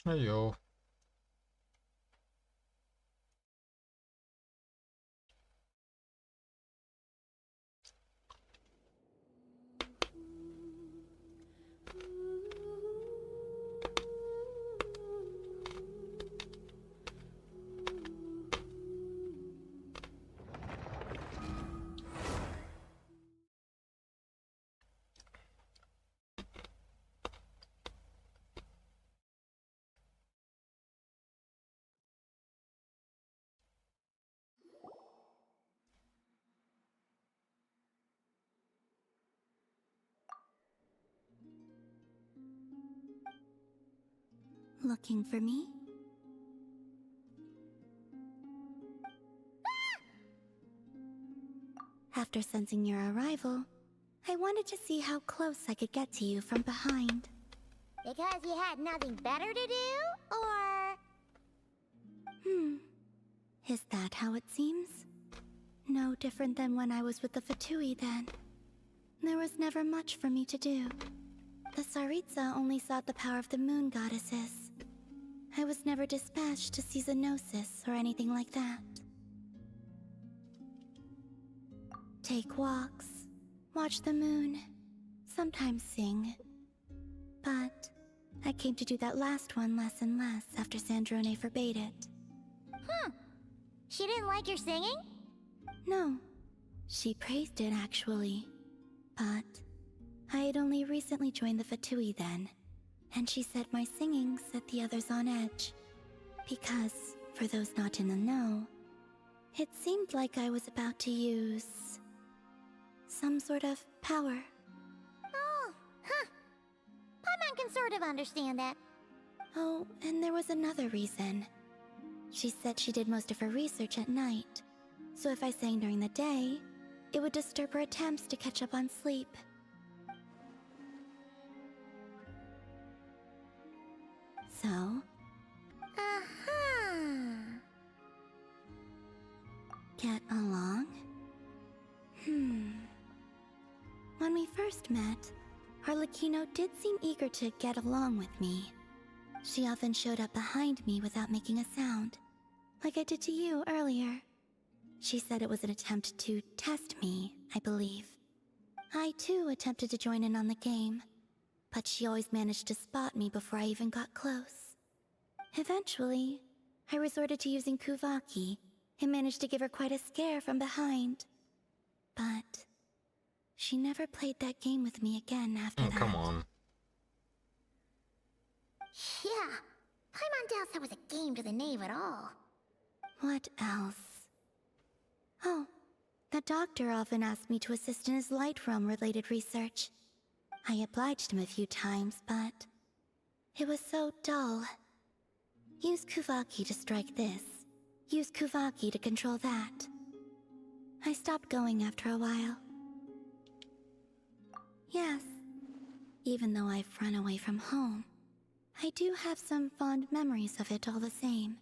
Hey yo. Looking for me? After sensing your arrival, I wanted to see how close I could get to you from behind. Because you had nothing better to do? Or... Is that how it seems? No different than when I was with the Fatui then. There was never much for me to do. The Tsaritsa only sought the power of the moon goddesses. I was never dispatched to see Xenosis or anything like that. Take walks, watch the moon, sometimes sing. But I came to do that last one less and less after Sandrone forbade it. She didn't like your singing? No, she praised it actually. But I had only recently joined the Fatui then, and she said my singing set the others on edge. Because, for those not in the know, it seemed like I was about to use some sort of power. Oh, huh. Paimon can sort of understand that. Oh, and there was another reason. She said she did most of her research at night, so if I sang during the day, it would disturb her attempts to catch up on sleep. So, Uh-huh. get along? When we first met, Arlecchino did seem eager to get along with me. She often showed up behind me without making a sound, like I did to you earlier. She said it was an attempt to test me, I believe. I too attempted to join in on the game, but she always managed to spot me before I even got close. Eventually, I resorted to using Kuvaki and managed to give her quite a scare from behind. But she never played that game with me again after Oh, that. come on. Yeah. Paimon doubts that was a game to the knave at all. What else? Oh, the doctor often asked me to assist in his light realm-related research. I obliged him a few times, but it was so dull. Use Kuvaki to strike this. Use Kuvaki to control that. I stopped going after a while. Yes, even though I've run away from home, I do have some fond memories of it all the same.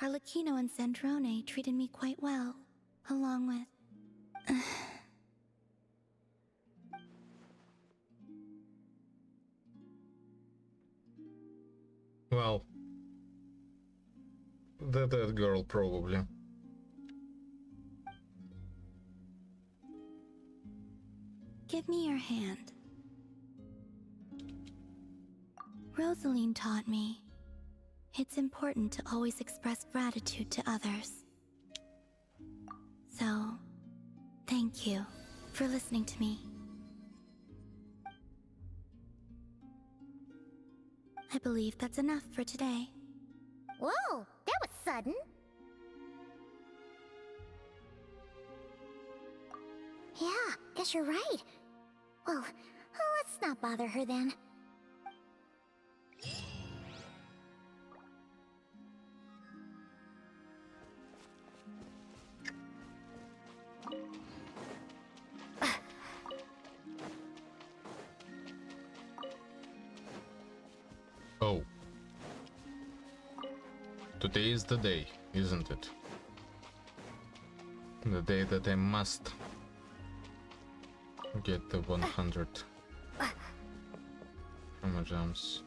Arlecchino and Sandrone treated me quite well, along with... Well, that girl probably. Give me your hand. Rosaline taught me it's important to always express gratitude to others. So, thank you for listening to me. I believe that's enough for today. Whoa, that was sudden. Yeah, guess you're right. Well, let's not bother her then. Oh. Today is the day, isn't it? The day that I must get the 100 from gems.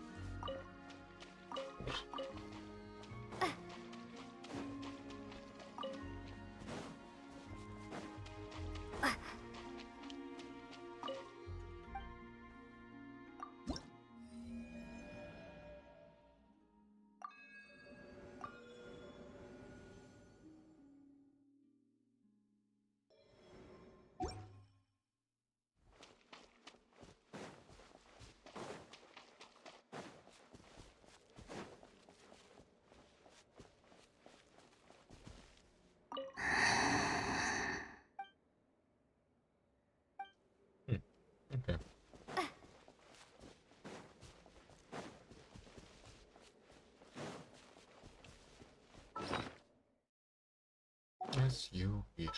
As you wish.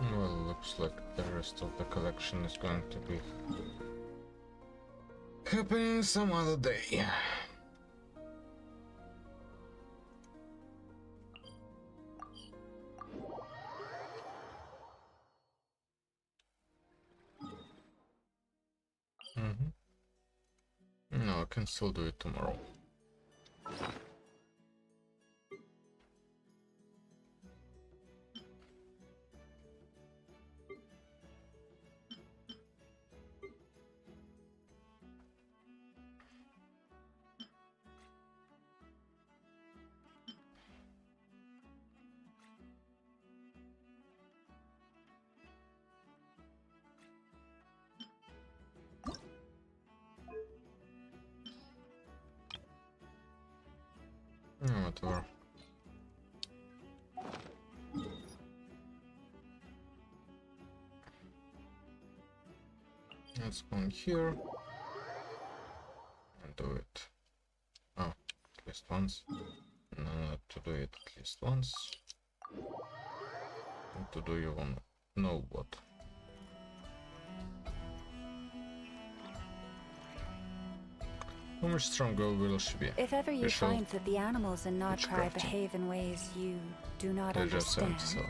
Well, looks like the rest of the collection is going to be happening some other day. No, I can still do it tomorrow. Whatever. Let's go in here and do it. Oh, at least once. No, to do it at least once. And to do you want to know what. How much stronger will she be? If ever you Fischl, find that the animals in Nodcry witchcrafting. behave in ways you do not They just understand, said so.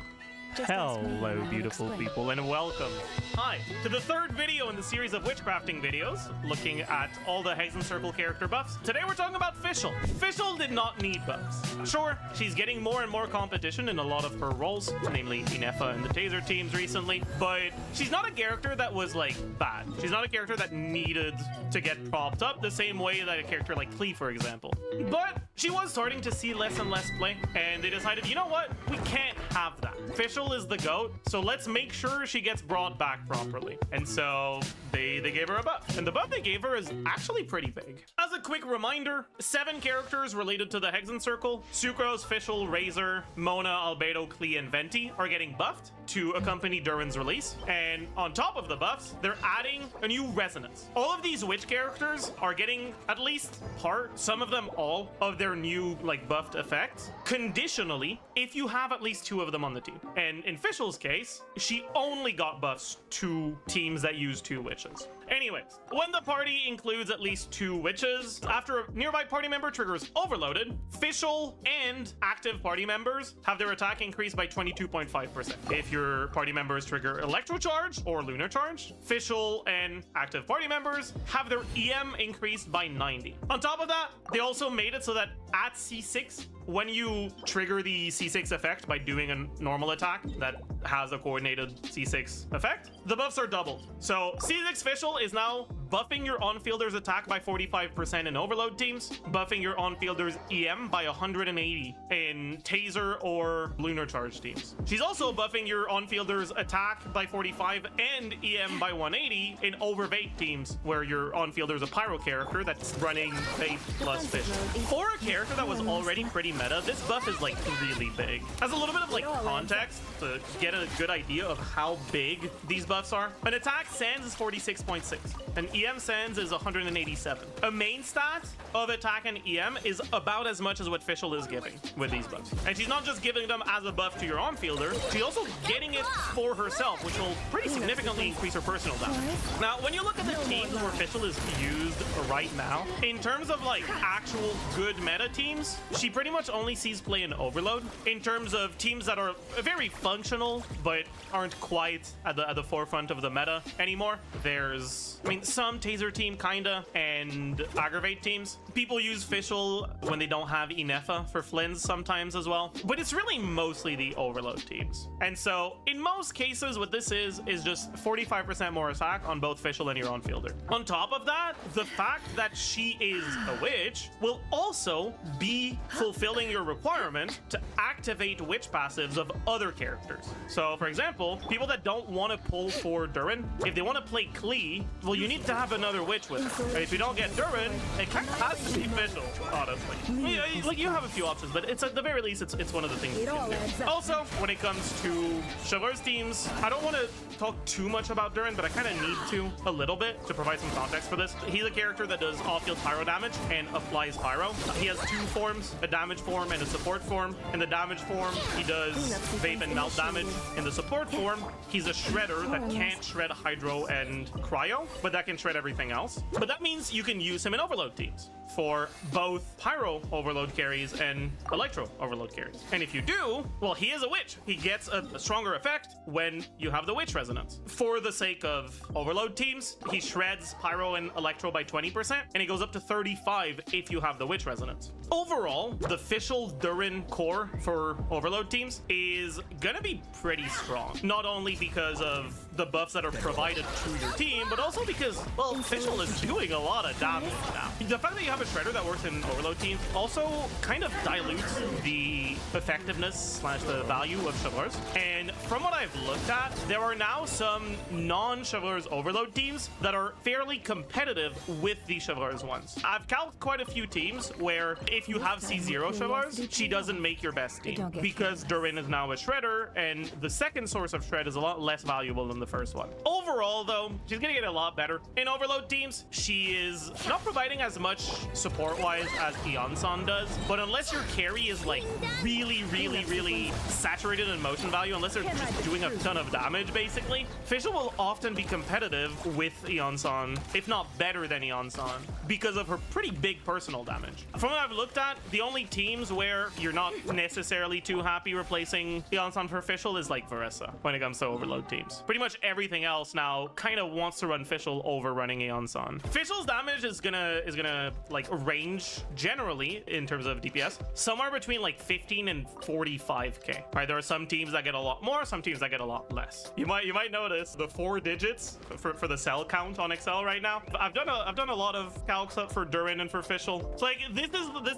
just ask me and Hello, I'll beautiful explain. people, and welcome. Hi, to the third video in the series of witchcrafting videos, looking at all the Hexen Circle character buffs. Today we're talking about Fischl. Fischl did not need buffs. Sure, she's getting more and more competition in a lot of her roles, namely Inefa and the Taser teams recently, but she's not a character that was, like, bad. She's not a character that needed to get propped up the same way that a character like Klee, for example. But she was starting to see less and less play, and they decided, you know what? We can't have that. Fischl is the GOAT, so let's make sure she gets brought back properly. And so they gave her a buff. And the buff they gave her is actually pretty big. As a quick reminder, 7 characters related to the Hexen Circle, Sucrose, Fischl, Razor, Mona, Albedo, Klee, and Venti are getting buffed to accompany Durin's release. And on top of the buffs, they're adding a new resonance. All of these witch characters are getting at least part, some of them all, of their new like buffed effects, conditionally, if you have at least 2 of them on the team. And in Fischl's case, she only got buffs to teams that use 2 witches. Anyways, when the party includes at least 2 witches, after a nearby party member triggers overloaded, Fischl and active party members have their attack increased by 22.5%. If your party members trigger Electrocharge or Lunar Charge, Fischl and active party members have their EM increased by 90. On top of that, they also made it so that at C6, when you trigger the C6 effect by doing a normal attack that has a coordinated C6 effect, the buffs are doubled. So C6 Fischl is now buffing your on-fielder's attack by 45% in overload teams, buffing your on-fielder's EM by 180 in Taser or Lunar Charge teams. She's also buffing your on-fielder's attack by 45 and EM by 180 in Overbait teams, where your on-fielder's a Pyro character that's running Bait plus Fischl. For a character that was already pretty meta, this buff is like really big. As a little bit of like context to get a good idea of how big these buffs are, an attack sans is 46.6, an EM sans is 187. A main stat of attack and EM is about as much as what Fischl is giving with these buffs. And she's not just giving them as a buff to your on-fielder, she's also getting it for herself, which will pretty significantly increase her personal damage. Now, when you look at the teams where Fischl is used right now, in terms of like actual good meta teams, she pretty much only sees play in Overload. In terms of teams that are very functional but aren't quite at the forefront of the meta anymore, there's, I mean, some some Taser team kinda, and Aggravate teams. People use Fischl when they don't have Inefa for Flynn's sometimes as well, but it's really mostly the Overload teams. And so in most cases what this is just 45% more attack on both Fischl and your own fielder. On top of that, the fact that she is a witch will also be fulfilling your requirement to activate witch passives of other characters. So for example, people that don't want to pull for Durin, if they want to play Klee, well, you need to have another witch with her. And if you don't get Durin, it kind of has to be Fischl, honestly. Yeah, like, you have a few options, but it's at the very least, it's one of the things you can do. Also, when it comes to Chivalrous teams, I don't want to talk too much about Durin, but I kind of need to a little bit to provide some context for this. He's a character that does off-field pyro damage and applies pyro. He has two forms, a damage form and a support form. In the damage form, he does vape and melt damage. In the support form, he's a shredder that can't shred hydro and cryo, but that can shred everything else. But that means you can use him in overload teams for both pyro overload carries and electro overload carries. And if you do, well, he is a witch. He gets a stronger effect when you have the witch resonance. For the sake of overload teams, he shreds pyro and electro by 20%, and he goes up to 35 if you have the witch resonance. Overall, the Fischl Durin core for overload teams is gonna be pretty strong. Not only because of the buffs that are provided to your team, but also because, well, Fischl is doing a lot of damage now. The fact that you have a shredder that works in overload teams also kind of dilutes the effectiveness / the value of Chivalrous. And from what I've looked at, there are now some non-Chivalrous overload teams that are fairly competitive with the Chivalrous ones. I've calced quite a few teams where if you have C0 Chivalrous, she doesn't make your best team because Durin is now a shredder, and the second source of shred is a lot less valuable than the first one. Overall, though, she's gonna get a lot better. In overload teams, she is not providing as much support-wise as Eonsan does, but unless your carry is like really saturated in motion value, unless they're just doing a ton of damage, basically, Fischl will often be competitive with Eonsan, if not better than Eonsan, because of her pretty big personal damage. From what I've looked at, the only teams where you're not necessarily too happy replacing Eonsan for Fischl is like Veressa when it comes to overload teams. Pretty much everything else now kind of wants to run Fischl over running Eonsan. Fischl's damage is gonna like range generally in terms of DPS somewhere between like 15 and 45k. Right, there are some teams that get a lot more, some teams that get a lot less. You might notice the 4 digits for the cell count on Excel right now. I've done a lot of calcs for Durin and for Fischl. So like this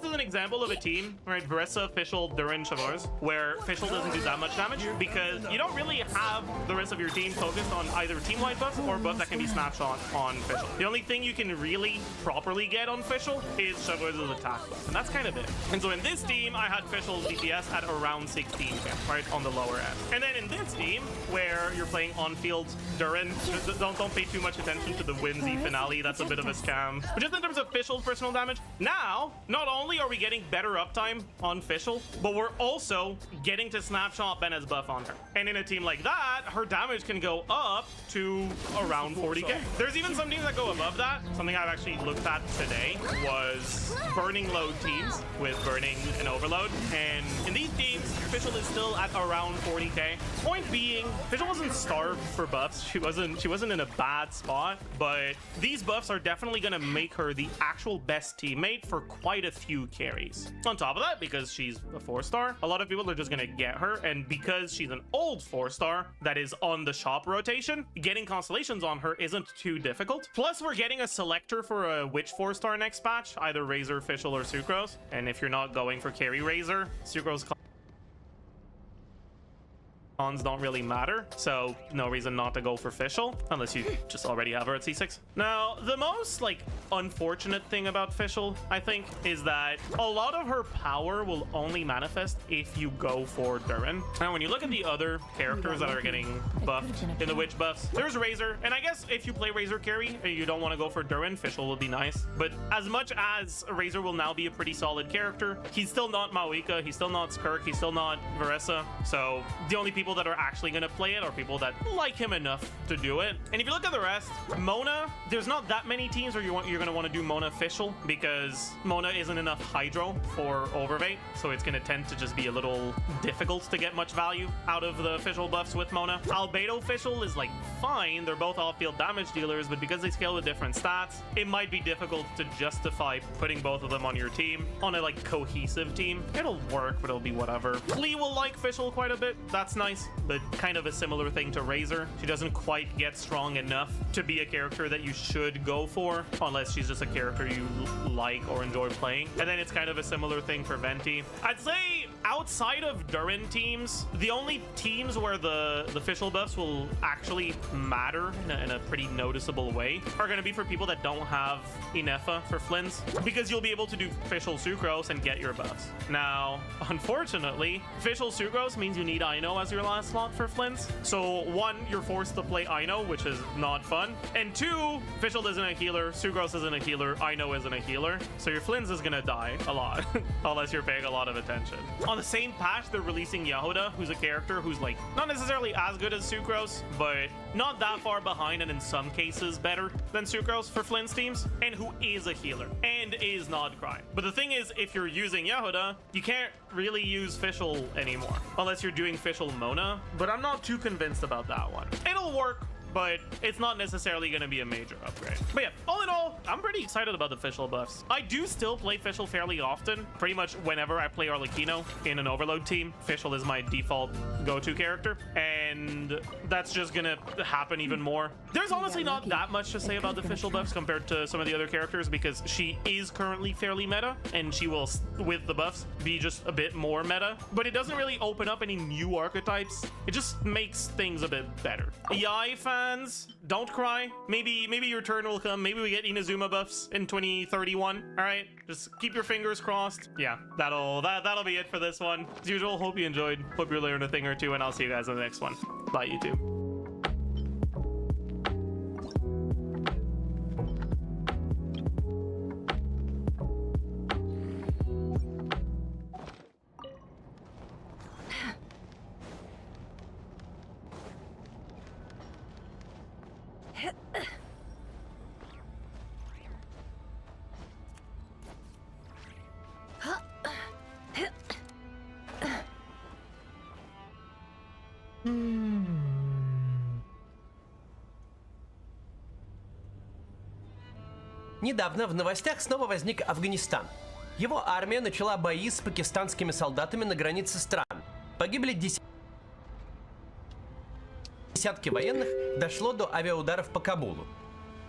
is an example of a team, right? Veressa, Fischl, Durin, Chivalrous, where Fischl doesn't do that much damage because you don't really have the rest of your team focused on either team-wide buffs or buffs that can be snapshot on Fischl. The only thing you can really properly get on Fischl is Chivalrous' attack buff, and that's kind of it. And so in this team, I had Fischl's DPS at around 16k, right, on the lower end. And then in this team, where you're playing on-field Durin, don't pay too much attention to the Whimsy finale. That's a bit of a scam. But just in terms of Fischl's personal damage, now, not only are we getting better uptime on Fischl, but we're also getting to snapshot Ben's buff on her. And in a team like that, her damage can go up to around 40k. There's even some teams that go above that. Something I've actually looked at today was burning load teams with burning and overload. And in these teams, Fischl is still at around 40k. Point being, Fischl wasn't starved for buffs. She wasn't in a bad spot, but these buffs are definitely gonna make her the actual best teammate for quite a few carries. On top of that, because she's a 4-star, a lot of people are just gonna get her, and because she's an old 4-star that is on the shop rotation, getting constellations on her isn't too difficult. Plus, we're getting a selector for a witch 4-star next patch, either Razor, Fischl, or Sucrose. And if you're not going for carry Razor, Sucrose cons don't really matter, so no reason not to go for Fischl unless you just already have her at C6. Now, the most like unfortunate thing about Fischl, I think, is that a lot of her power will only manifest if you go for Durin. Now, when you look at the other characters that are getting buffed in the witch buffs, there's Razor, and I guess if you play Razor carry and you don't want to go for Durin, Fischl will be nice. But as much as Razor will now be a pretty solid character, he's still not Maoika, he's still not Skirk, he's still not Veressa, so the only people people that are actually going to play it or people that like him enough to do it. And if you look at the rest, Mona, there's not that many teams where you're going to want to do Mona official because Mona isn't enough Hydro for Overbait, so it's going to tend to just be a little difficult to get much value out of the official buffs with Mona. Albedo official is like fine, they're both off-field damage dealers, but because they scale with different stats, it might be difficult to justify putting both of them on your team, on a like cohesive team. It'll work, but it'll be whatever. Lee will like Fischl quite a bit, that's nice, but kind of a similar thing to Razor. She doesn't quite get strong enough to be a character that you should go for, unless she's just a character you like or enjoy playing. And then it's kind of a similar thing for Venti. I'd say outside of Durin teams, the only teams where the Fischl buffs will actually matter in a pretty noticeable way are going to be for people that don't have Inefa for Flins, because you'll be able to do Fischl Sucrose and get your buffs. Now, unfortunately, Fischl Sucrose means you need Ino as your last slot for Flins. So one, you're forced to play Ino, which is not fun. And two, Fischl isn't a healer, Sucrose isn't a healer, Ino isn't a healer. So your Flins is going to die a lot, unless you're paying a lot of attention. On the same patch, they're releasing Yahoda, who's a character who's like, not necessarily as good as Sucrose, but not that far behind, and in some cases better than Sucrose for Flint's teams, and who is a healer and is not Cry. But the thing is, if you're using Yahoda, you can't really use Fischl anymore unless you're doing Fischl Mona, but I'm not too convinced about that one. It'll work, but it's not necessarily going to be a major upgrade. But yeah, all in all, I'm pretty excited about the Fischl buffs. I do still play Fischl fairly often. Pretty much whenever I play Arlecchino in an Overload team, Fischl is my default go-to character, and that's just going to happen even more. There's honestly not that much to say about the Fischl buffs compared to some of the other characters, because she is currently fairly meta, and she will, with the buffs, be just a bit more meta, but it doesn't really open up any new archetypes. It just makes things a bit better. Yai fans, don't cry. Maybe your turn will come. Maybe we get Inazuma buffs in 2031. All right, just keep your fingers crossed. Yeah, that'll be it for this one. As usual, hope you enjoyed. Hope you learned a thing or two, and I'll see you guys in the next one. Bye, YouTube. Недавно в новостях снова возник Афганистан. Его армия начала бои с пакистанскими солдатами на границе стран. Погибли десятки военных, дошло до авиаударов по Кабулу.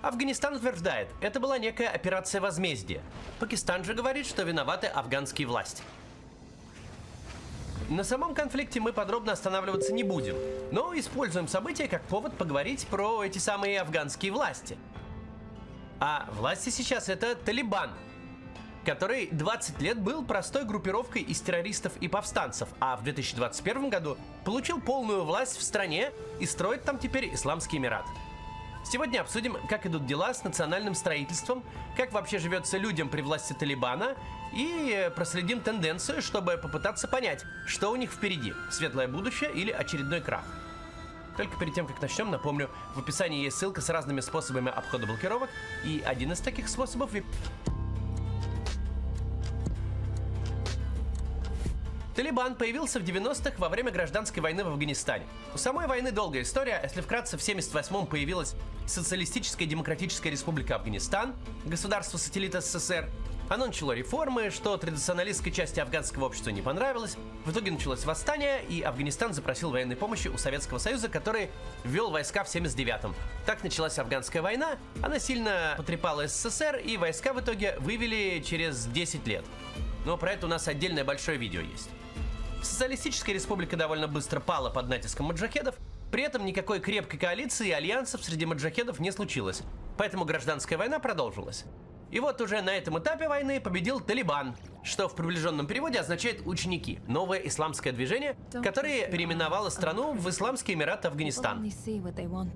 Афганистан утверждает, это была некая операция возмездия. Пакистан же говорит, что виноваты афганские власти. На самом конфликте мы подробно останавливаться не будем, но используем события как повод поговорить про эти самые афганские власти. А власти сейчас это Талибан, который 20 лет был простой группировкой из террористов и повстанцев, а в 2021 году получил полную власть в стране и строит там теперь Исламский Эмират. Сегодня обсудим, как идут дела с национальным строительством, как вообще живется людям при власти Талибана, и проследим тенденцию, чтобы попытаться понять, что у них впереди – светлое будущее или очередной крах. Только перед тем, как начнем, напомню, в описании есть ссылка с разными способами обхода блокировок, и один из таких способов... Талибан появился в 90-х во время гражданской войны в Афганистане. У самой войны долгая история. Если вкратце, в 78-м появилась Социалистическая Демократическая Республика Афганистан, государство-сателлит СССР. Оно начало реформы, что традиционалистской части афганского общества не понравилось. В итоге началось восстание, и Афганистан запросил военной помощи у Советского Союза, который ввел войска в 79-м. Так началась афганская война, она сильно потрепала СССР, и войска в итоге вывели через 10 лет. Но про это у нас отдельное большое видео есть. Социалистическая республика довольно быстро пала под натиском маджахедов, при этом никакой крепкой коалиции и альянсов среди маджахедов не случилось, поэтому гражданская война продолжилась. И вот уже на этом этапе войны победил Талибан, что в приближенном переводе означает «ученики», новое исламское движение, которое переименовало страну в Исламский Эмират Афганистан.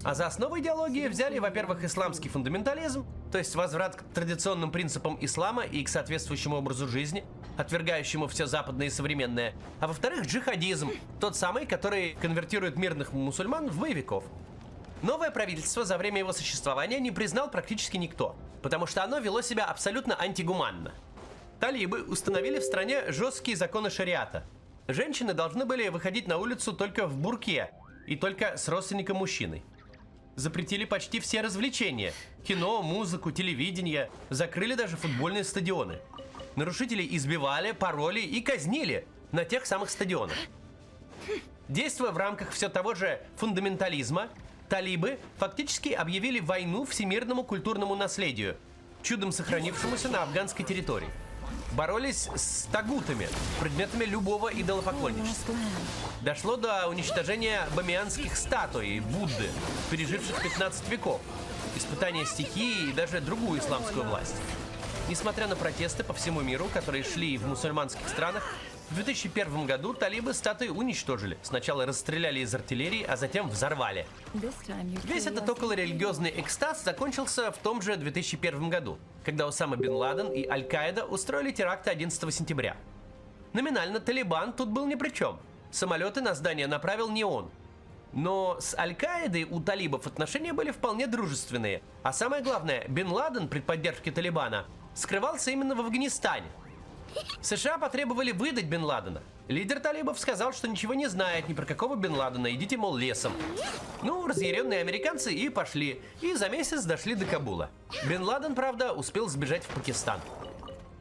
А за основу идеологии взяли, во-первых, исламский фундаментализм, то есть возврат к традиционным принципам ислама и к соответствующему образу жизни, отвергающему все западное и современное, а во-вторых, джихадизм, тот самый, который конвертирует мирных мусульман в боевиков. Новое правительство за время его существования не признал практически никто, потому что оно вело себя абсолютно антигуманно. Талибы установили в стране жесткие законы шариата. Женщины должны были выходить на улицу только в бурке и только с родственником мужчиной. Запретили почти все развлечения – кино, музыку, телевидение, закрыли даже футбольные стадионы. Нарушителей избивали, пороли и казнили на тех самых стадионах. Действуя в рамках все того же фундаментализма, талибы фактически объявили войну всемирному культурному наследию, чудом сохранившемуся на афганской территории. Боролись с тагутами, предметами любого идолопоклонничества. Дошло до уничтожения бамианских статуй Будды, переживших 15 веков, испытания стихии и даже другую исламскую власть. Несмотря на протесты по всему миру, которые шли в мусульманских странах, в 2001 году талибы статуи уничтожили. Сначала расстреляли из артиллерии, а затем взорвали. Весь этот околорелигиозный экстаз закончился в том же 2001 году, когда Усама бен Ладен и Аль-Каида устроили теракты 11 сентября. Номинально Талибан тут был ни при чем. Самолеты на здание направил не он. Но с Аль-Каидой у талибов отношения были вполне дружественные. А самое главное, бен Ладен при поддержке Талибана скрывался именно в Афганистане. США потребовали выдать бен Ладена. Лидер талибов сказал, что ничего не знает ни про какого бен Ладена, идите, мол, лесом. Ну, разъяренные американцы и пошли, и за месяц дошли до Кабула. Бен Ладен, правда, успел сбежать в Пакистан.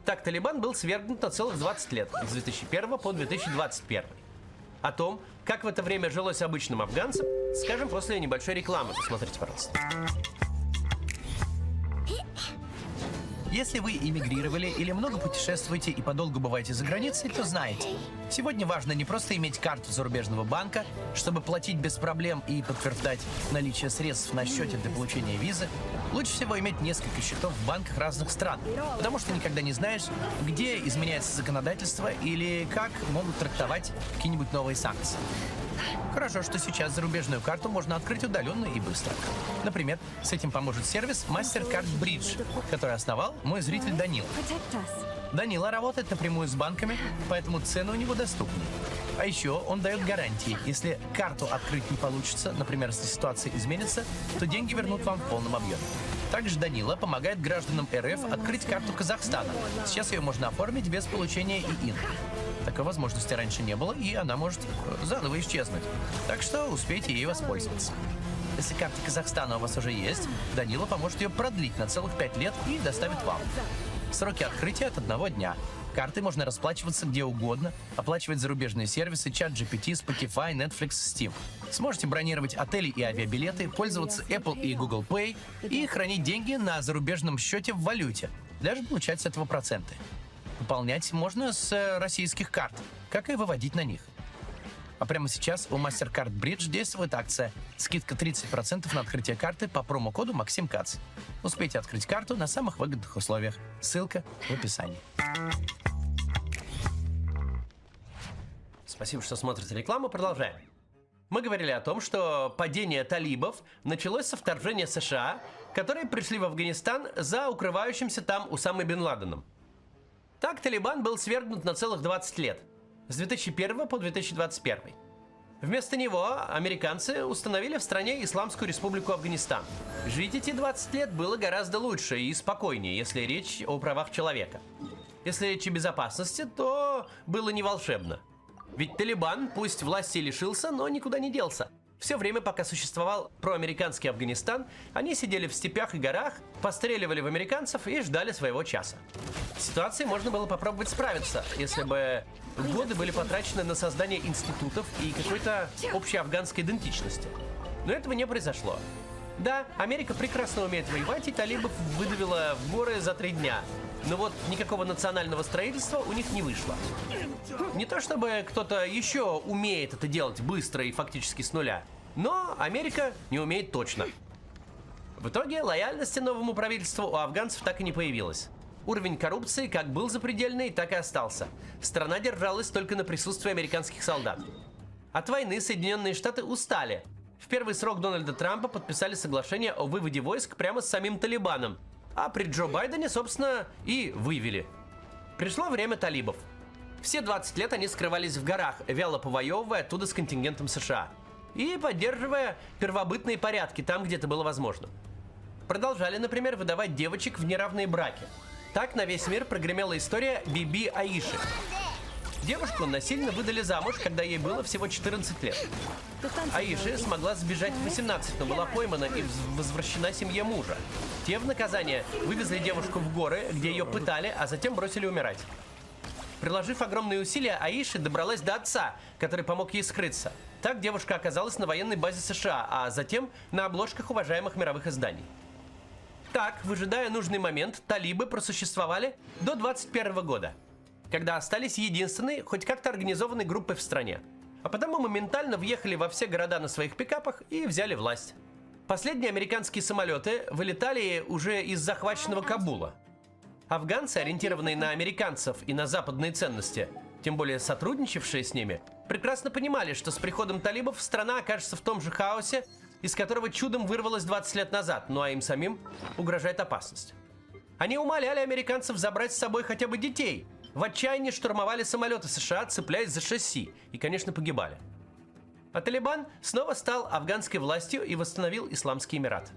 Так, Талибан был свергнут на целых 20 лет, с 2001 по 2021. О том, как в это время жилось обычным афганцам, скажем после небольшой рекламы. Посмотрите, пожалуйста. Если вы эмигрировали или много путешествуете и подолгу бываете за границей, то знаете, сегодня важно не просто иметь карту зарубежного банка, чтобы платить без проблем и подтверждать наличие средств на счете для получения визы. Лучше всего иметь несколько счетов в банках разных стран, потому что никогда не знаешь, где изменяется законодательство или как могут трактовать какие-нибудь новые санкции. Хорошо, что сейчас зарубежную карту можно открыть удаленно и быстро. Например, с этим поможет сервис MasterCard Bridge, который основал мой зритель Данила. Данила работает напрямую с банками, поэтому цены у него доступнее. А еще он дает гарантии. Если карту открыть не получится, например, если ситуация изменится, то деньги вернут вам в полном объеме. Также Данила помогает гражданам РФ открыть карту Казахстана. Сейчас ее можно оформить без получения ИИН. Такой возможности раньше не было, и она может заново исчезнуть. Так что успейте ей воспользоваться. Если карта Казахстана у вас уже есть, Данила поможет ее продлить на целых 5 лет и доставит вам. Сроки открытия от 1 дня. Картой можно расплачиваться где угодно, оплачивать зарубежные сервисы, ChatGPT, Spotify, Netflix, Steam. Сможете бронировать отели и авиабилеты, пользоваться Apple и Google Pay и хранить деньги на зарубежном счете в валюте, даже получать с этого проценты. Выполнять можно с российских карт, как и выводить на них. А прямо сейчас у MasterCard Bridge действует акция. Скидка 30% на открытие карты по промокоду MaximCats. Успейте открыть карту на самых выгодных условиях. Ссылка в описании. Спасибо, что смотрите рекламу. Продолжаем. Мы говорили о том, что падение талибов началось со вторжения США, которые пришли в Афганистан за укрывающимся там Усамой бен Ладеном. Так Талибан был свергнут на целых 20 лет, с 2001 по 2021. Вместо него американцы установили в стране Исламскую республику Афганистан. Жить эти 20 лет было гораздо лучше и спокойнее, если речь о правах человека. Если речь о безопасности, то было не волшебно. Ведь Талибан, пусть власти лишился, но никуда не делся. Все время, пока существовал проамериканский Афганистан, они сидели в степях и горах, постреливали в американцев и ждали своего часа. С ситуацией можно было попробовать справиться, если бы годы были потрачены на создание институтов и какой-то общей афганской идентичности. Но этого не произошло. Да, Америка прекрасно умеет воевать, и талибов выдавила в горы за 3 дня. Но вот никакого национального строительства у них не вышло. Не то чтобы кто-то еще умеет это делать быстро и фактически с нуля, но Америка не умеет точно. В итоге лояльности новому правительству у афганцев так и не появилось. Уровень коррупции как был запредельный, так и остался. Страна держалась только на присутствии американских солдат. От войны Соединенные Штаты устали. В первый срок Дональда Трампа подписали соглашение о выводе войск прямо с самим Талибаном. А при Джо Байдене, собственно, и вывели. Пришло время талибов. Все 20 лет они скрывались в горах, вяло повоевывая оттуда с контингентом США и поддерживая первобытные порядки там, где это было возможно. Продолжали, например, выдавать девочек в неравные браки. Так на весь мир прогремела история Биби Аиши. Девушку насильно выдали замуж, когда ей было всего 14 лет. Аиши смогла сбежать в 18, но была поймана и возвращена семье мужа. Те в наказание вывезли девушку в горы, где ее пытали, а затем бросили умирать. Приложив огромные усилия, Аиши добралась до отца, который помог ей скрыться. Так девушка оказалась на военной базе США, а затем на обложках уважаемых мировых изданий. Так, выжидая нужный момент, талибы просуществовали до 21 года, когда остались единственной, хоть как-то организованной группой в стране. А потому моментально въехали во все города на своих пикапах и взяли власть. Последние американские самолеты вылетали уже из захваченного Кабула. Афганцы, ориентированные на американцев и на западные ценности, тем более сотрудничавшие с ними, прекрасно понимали, что с приходом талибов страна окажется в том же хаосе, из которого чудом вырвалась 20 лет назад, ну а им самим угрожает опасность. Они умоляли американцев забрать с собой хотя бы детей, в отчаянии штурмовали самолеты США, цепляясь за шасси, и, конечно, погибали. А Талибан снова стал афганской властью и восстановил Исламский Эмират.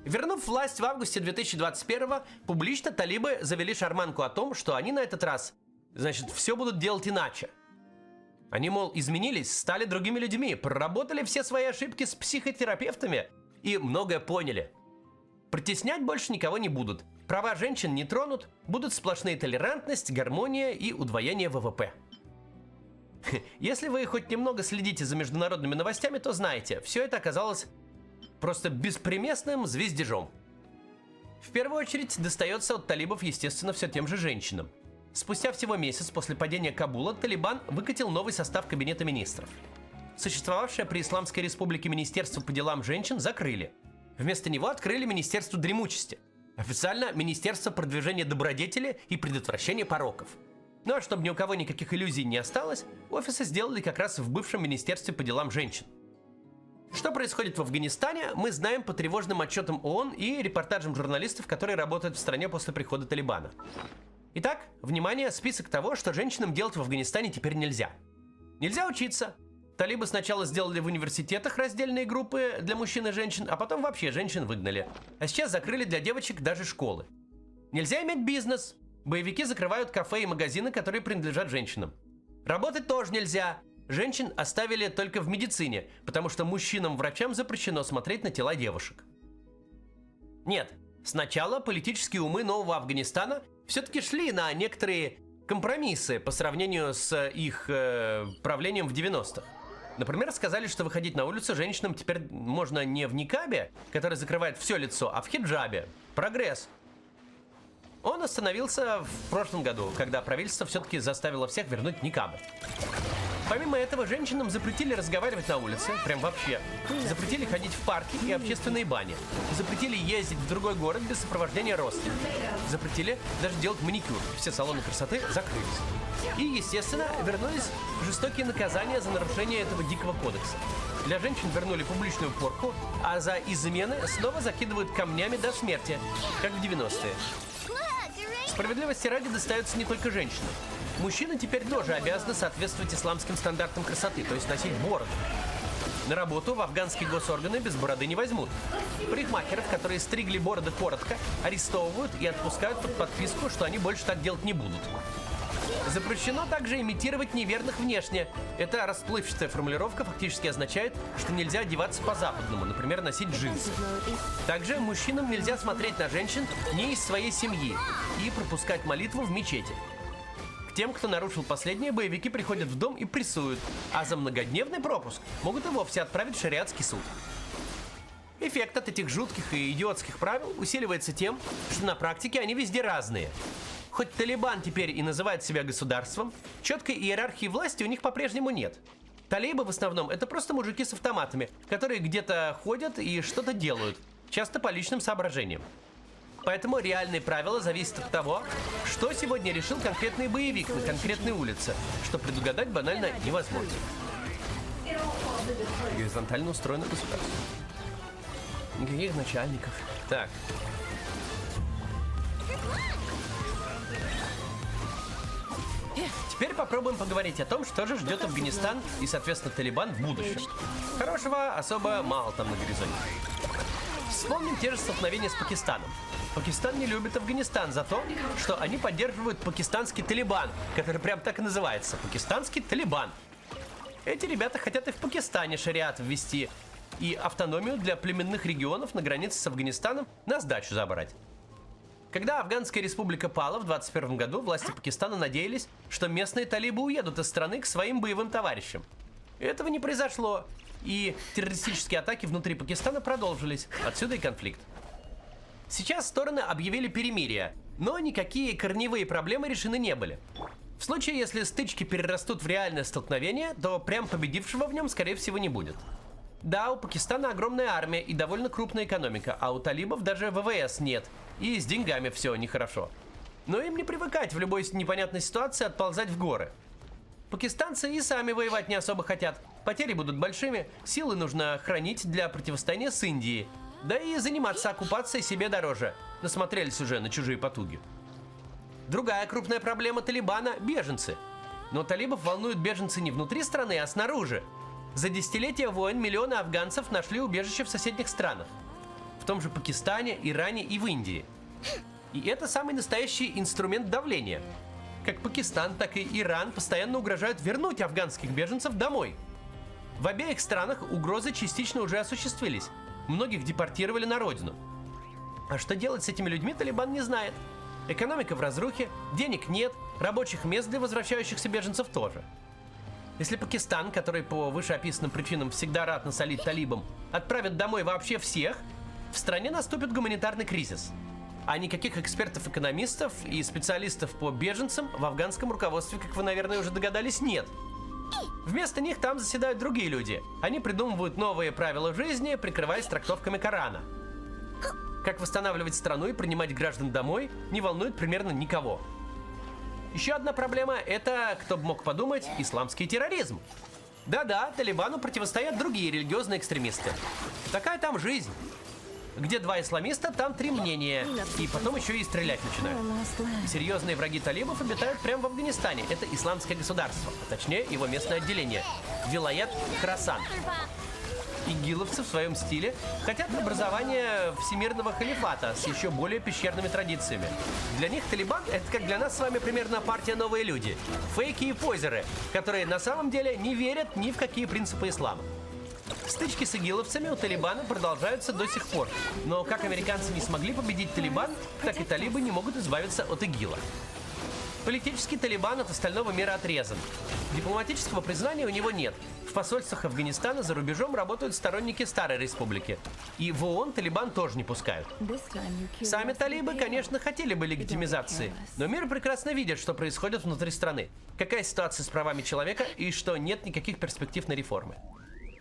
Вернув власть в августе 2021-го, публично талибы завели шарманку о том, что они на этот раз, значит, все будут делать иначе. Они, мол, изменились, стали другими людьми, проработали все свои ошибки с психотерапевтами и многое поняли. Притеснять больше никого не будут, права женщин не тронут, будут сплошные толерантность, гармония и удвоение ВВП. Если вы хоть немного следите за международными новостями, то знаете, все это оказалось просто беспримесным звездежом. В первую очередь достается от талибов, естественно, все тем же женщинам. Спустя всего месяц после падения Кабула Талибан выкатил новый состав Кабинета министров. Существовавшее при Исламской Республике Министерство по делам женщин закрыли. Вместо него открыли Министерство дремучести. Официально Министерство продвижения добродетели и предотвращения пороков. Ну а чтобы ни у кого никаких иллюзий не осталось, офисы сделали как раз в бывшем Министерстве по делам женщин. Что происходит в Афганистане, мы знаем по тревожным отчетам ООН и репортажам журналистов, которые работают в стране после прихода Талибана. Итак, внимание, список того, что женщинам делать в Афганистане теперь нельзя. Нельзя учиться. Талибы сначала сделали в университетах раздельные группы для мужчин и женщин, а потом вообще женщин выгнали. А сейчас закрыли для девочек даже школы. Нельзя иметь бизнес. Боевики закрывают кафе и магазины, которые принадлежат женщинам. Работать тоже нельзя. Женщин оставили только в медицине, потому что мужчинам-врачам запрещено смотреть на тела девушек. Нет, сначала политические умы нового Афганистана все-таки шли на некоторые компромиссы по сравнению с их правлением в 90-х. Например, сказали, что выходить на улицу женщинам теперь можно не в никабе, который закрывает все лицо, а в хиджабе. Прогресс. Он остановился в прошлом году, когда правительство все-таки заставило всех вернуть никабы. Помимо этого, женщинам запретили разговаривать на улице, прям вообще. Запретили ходить в парки и общественные бани. Запретили ездить в другой город без сопровождения родственников. Запретили даже делать маникюр. Все салоны красоты закрылись. И, естественно, вернулись жестокие наказания за нарушение этого дикого кодекса. Для женщин вернули публичную порку, а за измены снова закидывают камнями до смерти, как в 90-е. Справедливости ради достается не только женщинам. Мужчины теперь тоже обязаны соответствовать исламским стандартам красоты, то есть носить бороду. На работу в афганские госорганы без бороды не возьмут. Парикмахеров, которые стригли бороды коротко, арестовывают и отпускают под подписку, что они больше так делать не будут. Запрещено также имитировать неверных внешне. Эта расплывчатая формулировка фактически означает, что нельзя одеваться по-западному, например, носить джинсы. Также мужчинам нельзя смотреть на женщин не из своей семьи и пропускать молитву в мечети. К тем, кто нарушил последнее, боевики приходят в дом и прессуют, а за многодневный пропуск могут и вовсе отправить в шариатский суд. Эффект от этих жутких и идиотских правил усиливается тем, что на практике они везде разные. Хоть Талибан теперь и называет себя государством, четкой иерархии власти у них по-прежнему нет. Талибы в основном это просто мужики с автоматами, которые где-то ходят и что-то делают, часто по личным соображениям. Поэтому реальные правила зависят от того, что сегодня решил конкретный боевик на конкретной улице, что предугадать банально невозможно. Горизонтально устроено государство. Никаких начальников. Так. Теперь попробуем поговорить о том, что же ждет Афганистан и, соответственно, Талибан в будущем. Хорошего особо мало там на горизонте. Вспомним те же столкновения с Пакистаном. Пакистан не любит Афганистан за то, что они поддерживают пакистанский Талибан, который прям так и называется – пакистанский Талибан. Эти ребята хотят и в Пакистане шариат ввести, и автономию для племенных регионов на границе с Афганистаном на сдачу забрать. Когда Афганская республика пала в 2021 году, власти Пакистана надеялись, что местные талибы уедут из страны к своим боевым товарищам. Этого не произошло, и террористические атаки внутри Пакистана продолжились. Отсюда и конфликт. Сейчас стороны объявили перемирие, но никакие корневые проблемы решены не были. В случае, если стычки перерастут в реальное столкновение, то прям победившего в нем, скорее всего, не будет. Да, у Пакистана огромная армия и довольно крупная экономика, а у талибов даже ВВС нет, и с деньгами все нехорошо. Но им не привыкать в любой непонятной ситуации отползать в горы. Пакистанцы и сами воевать не особо хотят, потери будут большими, силы нужно хранить для противостояния с Индией. Да и заниматься оккупацией себе дороже, насмотрелись уже на чужие потуги. Другая крупная проблема Талибана – беженцы. Но талибов волнуют беженцы не внутри страны, а снаружи. За десятилетия войн миллионы афганцев нашли убежище в соседних странах. В том же Пакистане, Иране и в Индии. И это самый настоящий инструмент давления. Как Пакистан, так и Иран постоянно угрожают вернуть афганских беженцев домой. В обеих странах угрозы частично уже осуществились. Многих депортировали на родину. А что делать с этими людьми, Талибан не знает. Экономика в разрухе, денег нет, рабочих мест для возвращающихся беженцев тоже. Если Пакистан, который по вышеописанным причинам всегда рад насолить талибам, отправит домой вообще всех, в стране наступит гуманитарный кризис. А никаких экспертов-экономистов и специалистов по беженцам в афганском руководстве, как вы, наверное, уже догадались, нет. Вместо них там заседают другие люди. Они придумывают новые правила жизни, прикрываясь трактовками Корана. Как восстанавливать страну и принимать граждан домой, не волнует примерно никого. Еще одна проблема – это, кто бы мог подумать, исламский терроризм. Да-да, Талибану противостоят другие религиозные экстремисты. Такая там жизнь. Где два исламиста, там три мнения. И потом еще и стрелять начинают. Серьезные враги талибов обитают прямо в Афганистане. Это исламское государство, а точнее его местное отделение – Вилаят Хорасан. Игиловцы в своем стиле хотят образования всемирного халифата с еще более пещерными традициями. Для них Талибан – это как для нас с вами примерно партия «Новые люди». Фейки и позеры, которые на самом деле не верят ни в какие принципы ислама. Стычки с игиловцами у Талибана продолжаются до сих пор. Но как американцы не смогли победить Талибан, так и талибы не могут избавиться от ИГИЛа. Политический Талибан от остального мира отрезан. Дипломатического признания у него нет. В посольствах Афганистана за рубежом работают сторонники Старой Республики. И в ООН Талибан тоже не пускают. Сами талибы, конечно, хотели бы легитимизации, но мир прекрасно видит, что происходит внутри страны, какая ситуация с правами человека и что нет никаких перспектив на реформы.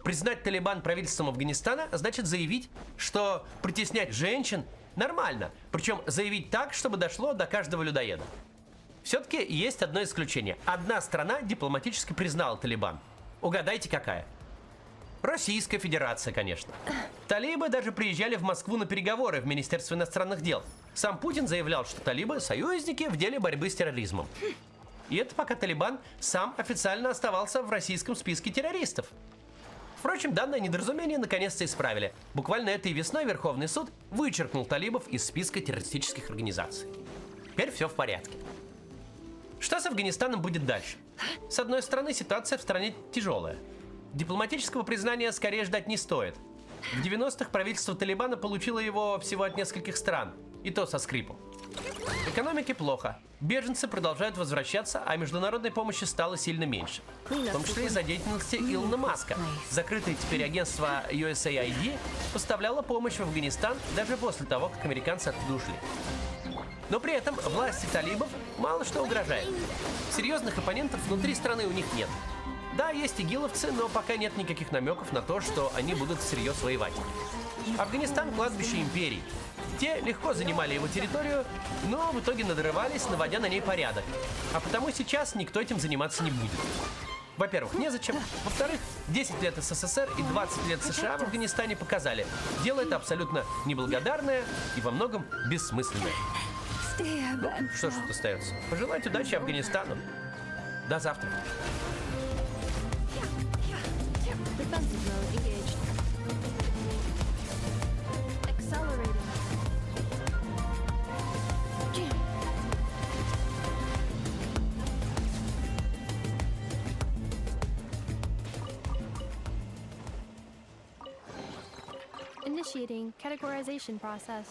Признать Талибан правительством Афганистана значит заявить, что притеснять женщин нормально, причем заявить так, чтобы дошло до каждого людоеда. Все-таки есть одно исключение. Одна страна дипломатически признала Талибан. Угадайте, какая? Российская Федерация, конечно. Талибы даже приезжали в Москву на переговоры в Министерство иностранных дел. Сам Путин заявлял, что талибы – союзники в деле борьбы с терроризмом. И это пока Талибан сам официально оставался в российском списке террористов. Впрочем, данное недоразумение наконец-то исправили. Буквально этой весной Верховный суд вычеркнул талибов из списка террористических организаций. Теперь все в порядке. Что с Афганистаном будет дальше? С одной стороны, ситуация в стране тяжелая. Дипломатического признания скорее ждать не стоит. В 90-х правительство Талибана получило его всего от нескольких стран, и то со скрипом. Экономике плохо, беженцы продолжают возвращаться, а международной помощи стало сильно меньше. В том числе из-за деятельности Илона Маска. Закрытое теперь агентство USAID поставляло помощь в Афганистан даже после того, как американцы оттуда ушли. Но при этом власти талибов мало что угрожает. Серьезных оппонентов внутри страны у них нет. Да, есть игиловцы, но пока нет никаких намеков на то, что они будут всерьез воевать. Афганистан – кладбище империй. Те легко занимали его территорию, но в итоге надрывались, наводя на ней порядок. А потому сейчас никто этим заниматься не будет. Во-первых, незачем. Во-вторых, 10 лет СССР и 20 лет США в Афганистане показали. Дело это абсолютно неблагодарное и во многом бессмысленное. Что ж тут остается? Пожелать удачи Афганистану. До завтра. Defensive mode engaged. Accelerating. Initiating categorization process.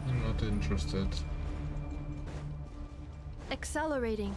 I'm not interested. Accelerating.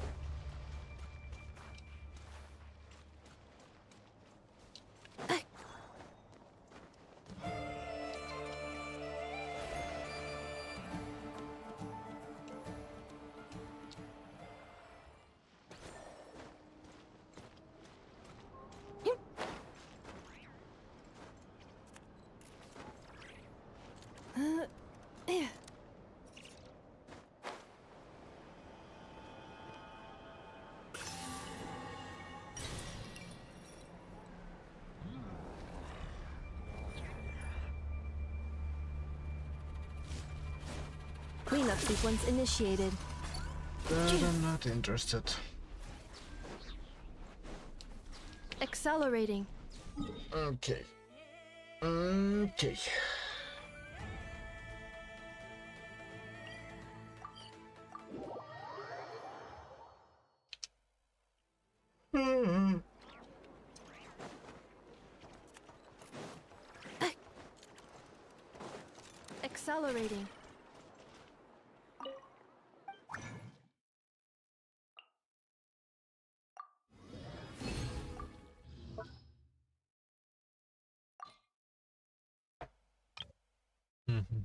Cleanup sequence initiated. But I'm not interested. Accelerating. Okay. Okay. Accelerating. Mhm.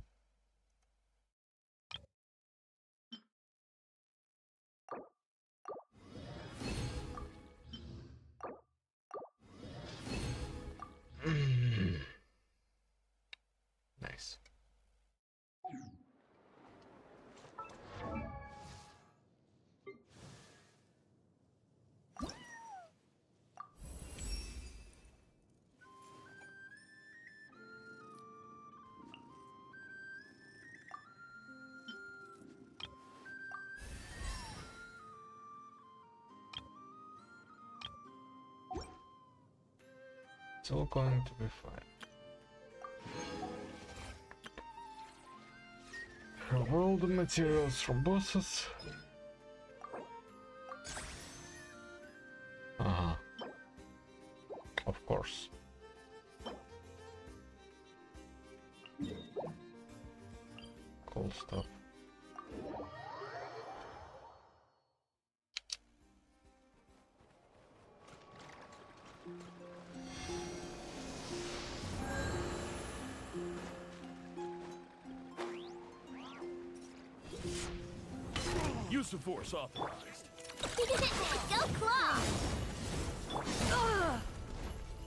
Nice. It's all going to be fine. Have all the materials from bosses. Of course. Cool stuff. Use of force authorized. Go Claw!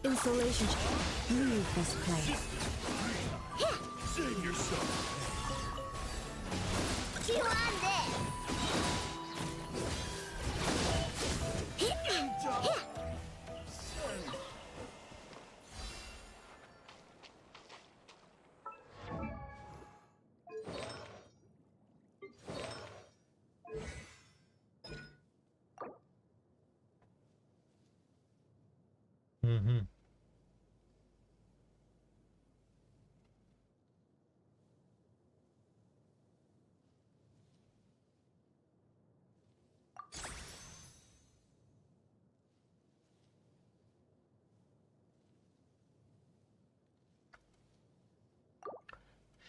Insulation. Leave this place. Save yourself. Chew on this! Mm-hmm.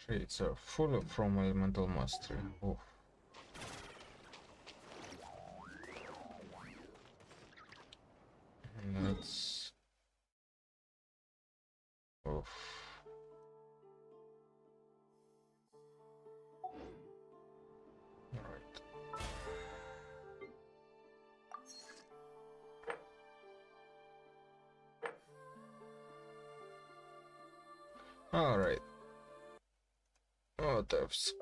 Shades are full from elemental mastery. Oof. That's... Oof. Alright. Alright. What else?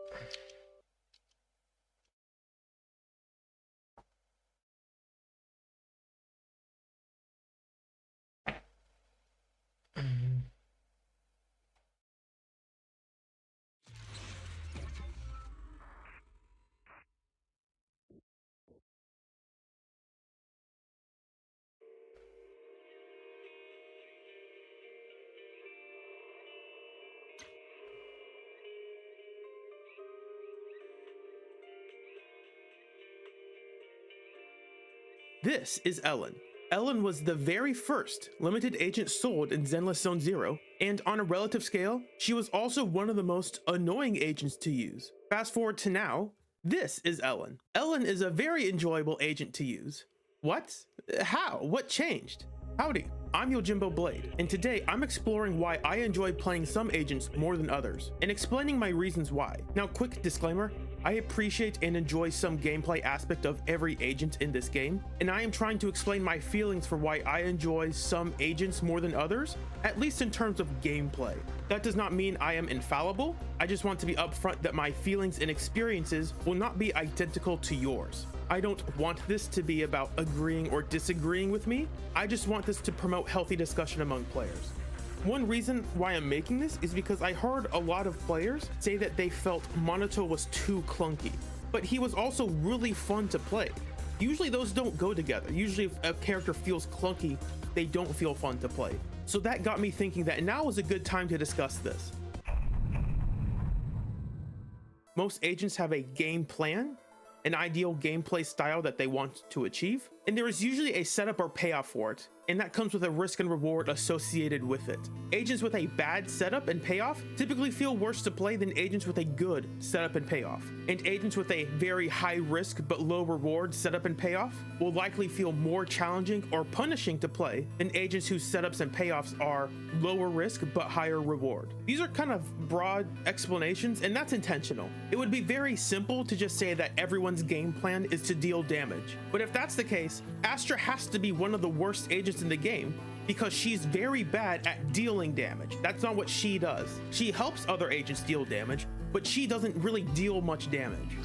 This is Ellen. Ellen was the very first limited agent sold in Zenless Zone Zero, and on a relative scale, she was also one of the most annoying agents to use. Fast forward to now, this is Ellen. Ellen is a very enjoyable agent to use. What? How? What changed? Howdy, I'm Yojimbo Blade, and today I'm exploring why I enjoy playing some agents more than others, and explaining my reasons why. Now, quick disclaimer, I appreciate and enjoy some gameplay aspect of every agent in this game, and I am trying to explain my feelings for why I enjoy some agents more than others, at least in terms of gameplay. That does not mean I am infallible, I just want to be upfront that my feelings and experiences will not be identical to yours. I don't want this to be about agreeing or disagreeing with me, I just want this to promote healthy discussion among players. One reason why I'm making this is because I heard a lot of players say that they felt Monato was too clunky, but he was also really fun to play. Usually those don't go together. Usually if a character feels clunky, they don't feel fun to play. So that got me thinking that now is a good time to discuss this. Most agents have a game plan, an ideal gameplay style that they want to achieve, and there is usually a setup or payoff for it, and that comes with a risk and reward associated with it. Agents with a bad setup and payoff typically feel worse to play than agents with a good setup and payoff, and agents with a very high risk but low reward setup and payoff will likely feel more challenging or punishing to play than agents whose setups and payoffs are lower risk but higher reward. These are kind of broad explanations, and that's intentional. It would be very simple to just say that everyone's game plan is to deal damage, but if that's the case, Astra has to be one of the worst agents in the game because she's very bad at dealing damage. That's not what she does. She helps other agents deal damage, but she doesn't really deal much damage.